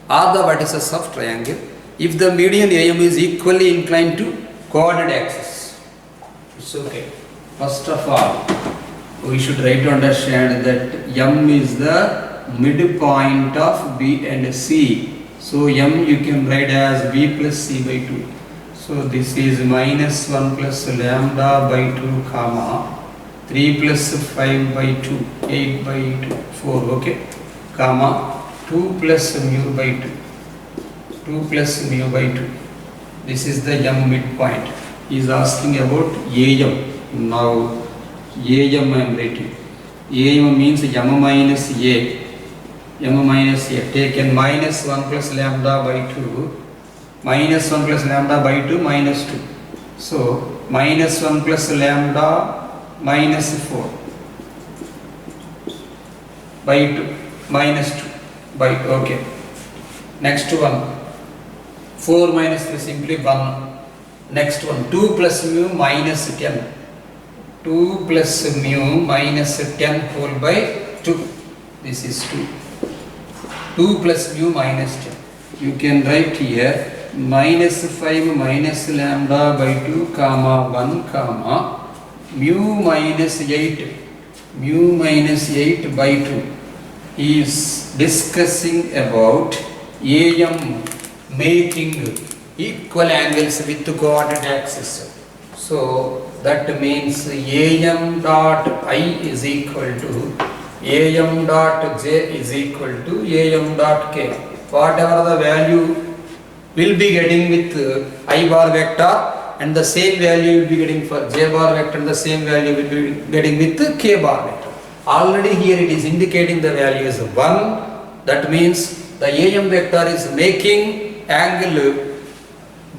are the vertices of triangle. If the median AM is equally inclined to coordinate axis, it's okay. First of all, we should try to understand that M is the midpoint of B and C. So M you can write as B plus C by 2. So this is -1 plus lambda by 2, 3 plus 5 by 2, 8 by 2, 4, okay, 2 plus mu by 2. 2 plus mu by 2. This is the M midpoint. He is asking about AM. Now AM I am writing. AM means M minus A. M minus A. Taken -1 plus lambda by 2. -1 plus lambda by 2 minus 2. So -1 plus lambda minus 4 by 2 minus 2 by 2. Okay. Next one. 4 minus 3 simply 1. Next one, 2 plus mu minus 10. 2 plus mu minus 10 whole by 2. This is 2. 2 plus mu minus 10. You can write here -5 minus lambda by 2, 1, mu minus 8. Mu minus 8 by 2. He is discussing about AM making equal angles with the coordinate axis. So that means AM dot I is equal to AM dot J is equal to AM dot K. Whatever the value will be getting with I bar vector, and the same value you will be getting for J bar vector, and the same value will be getting with the K bar vector. Already here it is indicating the value is 1. That means the AM vector is making angle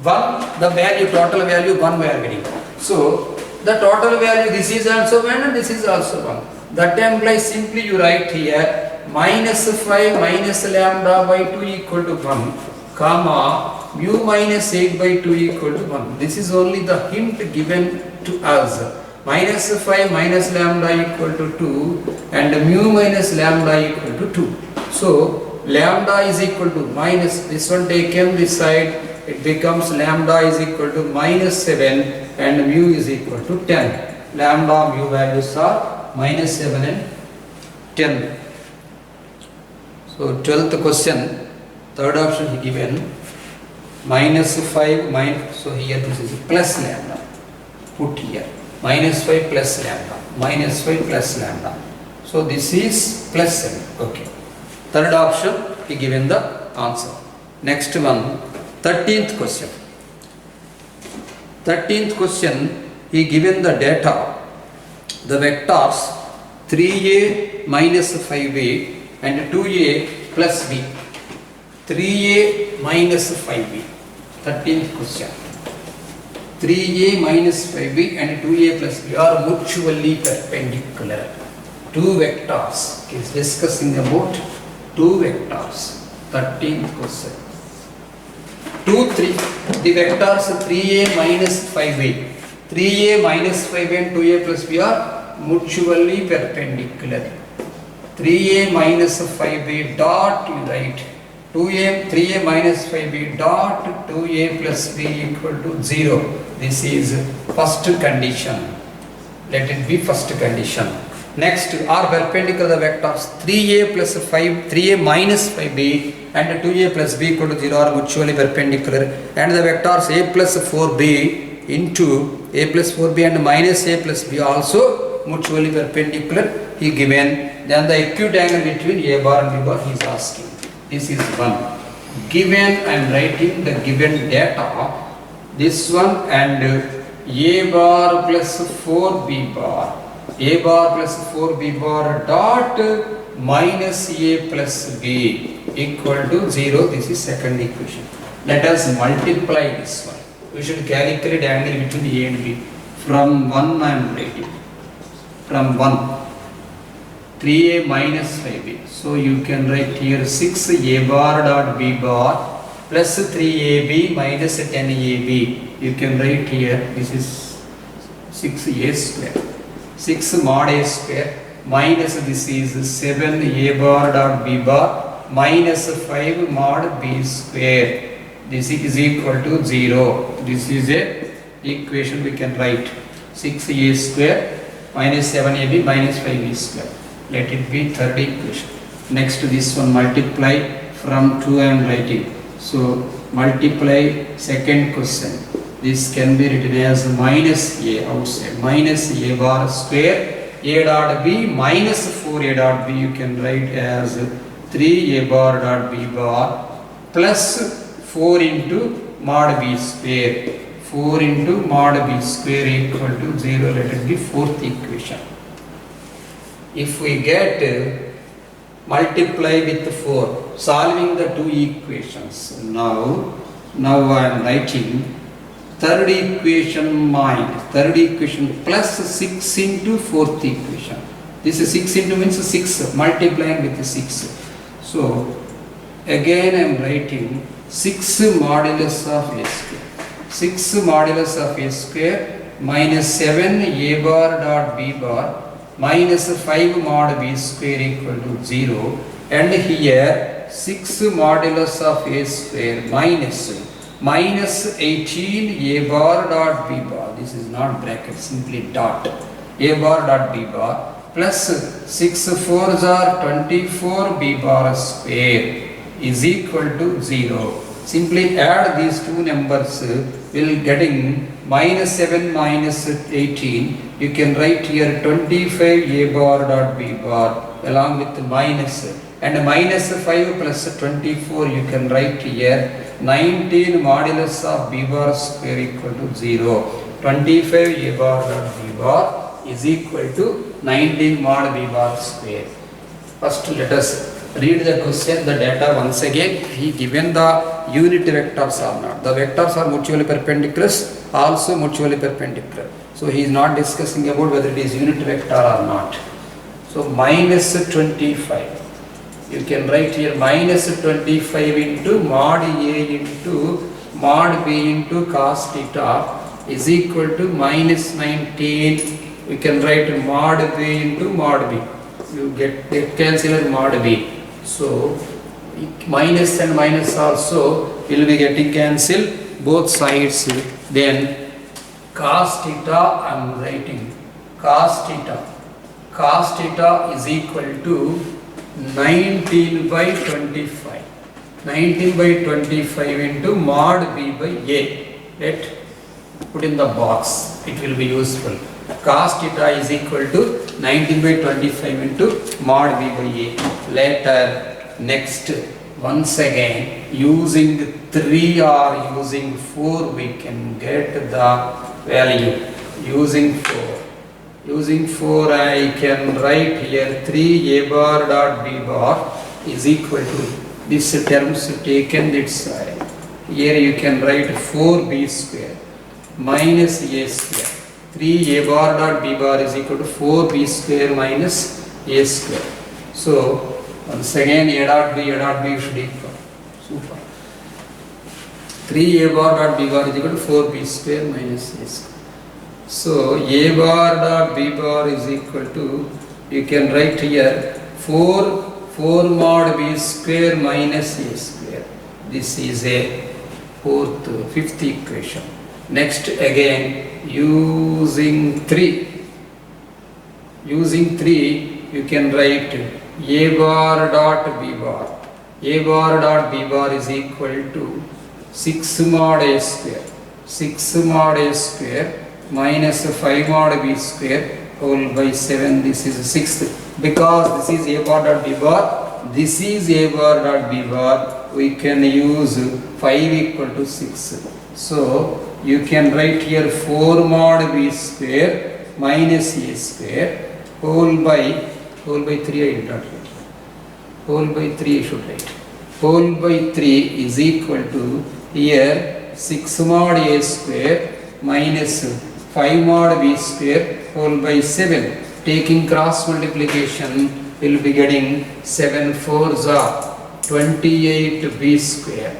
1, the value, total value 1 we are getting. So the total value, this is also 1 and this is also 1. That implies simply you write here -5 minus lambda by 2 equal to 1, mu minus 8 by 2 equal to 1. This is only the hint given to us. -5 minus lambda equal to 2 and mu minus lambda equal to 2. So lambda is equal to minus, this one taken this side, it becomes lambda is equal to -7 and mu is equal to 10. Lambda mu values are -7 and 10. So 12th question, third option he given -5 minus, so here this is plus lambda, put here -5 plus lambda, -5 plus lambda. So this is +7, okay. Third option he given the answer. Next one, 13th question. 13th question he given the data, the vectors 3a minus 5a and 2a plus b. 3a minus 5b. 13th question. 3a minus 5b and 2a plus b are mutually perpendicular. Two vectors. He is discussing about two vectors. 13th question. 2, 3. The vectors 3a minus 5b. 3a minus 5b and 2a plus b are mutually perpendicular. 3a minus 5b dot, you write 3a minus 5b dot 2a plus b equal to 0. This is first condition. Let it be first condition. Next, are perpendicular the vectors 3a plus 3a minus 5b and 2a plus b equal to 0 are mutually perpendicular, and the vectors a plus 4b into a plus 4b and minus a plus b also mutually perpendicular. He given, then the acute angle between a bar and b bar he is asking. This is one. Given, I am writing the given data, this one, and a bar plus 4b bar, a bar plus 4b bar dot minus a plus b equal to 0. This is second equation. Let us multiply this one. We should calculate angle between a and b. From 1 I am writing. From 1. 3a minus 5b. So you can write here 6a bar dot b bar plus 3ab minus 10ab. You can write here, this is 6a square. 6 mod a square minus this is 7a bar dot b bar minus 5 mod b square. This is equal to 0. This is a equation we can write. 6a square minus 7ab minus 5b square. Let it be third equation. Next this one multiply from 2 I am writing. So multiply second question. This can be written as minus a outside. Minus a bar square a dot b minus 4a dot b you can write as 3a bar dot b bar plus 4 into mod b square. 4 into mod b square equal to 0. Let it be fourth equation. If we get multiply with 4, solving the two equations. Now I am writing third equation third equation plus 6 into fourth equation. This is 6 into means 6 multiplying with 6. So again I am writing 6 modulus of a square. 6 modulus of a square minus 7 a bar dot b bar minus 5 mod b square equal to 0, and here 6 modulus of a square minus 18 a bar dot b bar, this is not bracket, simply dot, a bar dot b bar plus 6 4s are 24 b bar square is equal to 0. Simply add these two numbers, will getting minus 7 minus 18. You can write here 25 a bar dot b bar along with minus, and minus 5 plus 24 you can write here 19 modulus of b bar square equal to 0. 25 a bar dot b bar is equal to 19 mod b bar square. First let us read the question, the data once again. He given the unit vectors or not. The vectors are mutually perpendicular, also mutually perpendicular. So he is not discussing about whether it is unit vector or not. So minus 25. You can write here minus 25 into mod a into mod b into cos theta is equal to minus 19. We can write mod b into mod b. You get cancel mod b. So minus and minus also will be getting cancelled both sides. Then cos theta I am writing cos theta is equal to 19 by 25. 19 by 25 into mod b by a. Let put in the box, it will be useful. Cos theta is equal to 19 by 25 into mod b by a. Later, next, once again, using 3 or using 4 we can get the value. Using 4 I can write here 3 a bar dot b bar is equal to this terms taken this side. Here you can write 4b square minus a square. 3 a bar dot b bar is equal to 4b square minus a square. So once again a dot b should equal. Super. 3 a bar dot b bar is equal to 4b square minus a square. So a bar dot b bar is equal to, you can write here 4 mod b square minus a square. This is a fifth equation. Next again, using 3, you can write a bar dot b bar. A bar dot b bar is equal to 6 mod a square. 6 mod a square minus 5 mod b square whole by 7. This is 6th. Because this is a bar dot b bar, this is a bar dot b bar, we can use 5 equal to 6. So you can write here 4 mod b square minus a square whole by 3 I did not write. Whole by 3 I should write. Whole by 3 is equal to here 6 mod a square minus 5 mod b square whole by 7. Taking cross multiplication, we will be getting 7 4s are 28 b square.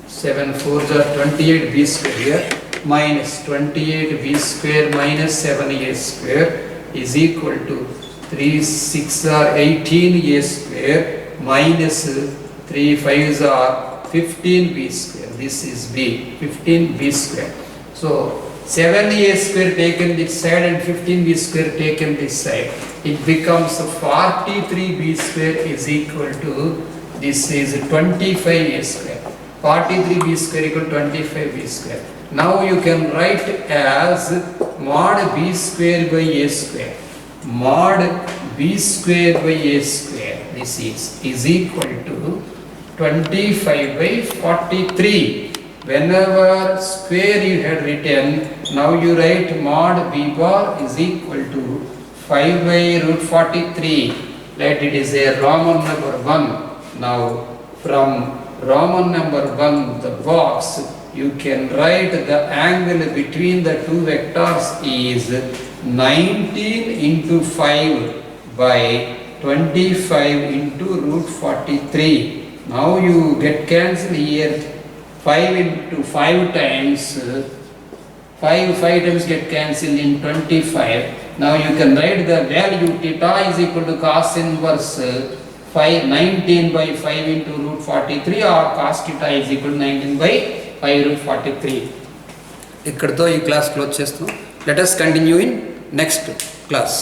7 4s are 28 b square here minus 28 b square minus 7 a square is equal to 3 6 are 18 a square minus 3 5s are 15 b square. This is b, 15 b square. So 7 a square taken this side and 15 b square taken this side. It becomes 43 b square is equal to, this is 25 a square. 43 b square equal to 25 b square. Now you can write as mod b square by a square. Mod b square by a square, this is equal to 25 by 43. Whenever square you had written, now you write mod b bar is equal to 5 by root 43. Let it is a Roman number 1. Now from Roman number 1, the box, you can write the angle between the two vectors is 19 into 5 by 25 into root 43. Now you get cancelled here. 5 into 5 times 5 times get cancelled in 25. Now you can write the value theta is equal to cos inverse 19 by 5 into root 43 or cos theta is equal to 19 by 5 root 43. ఇక్కడితో ఈ class close చేస్తాం. Let us continue in next class.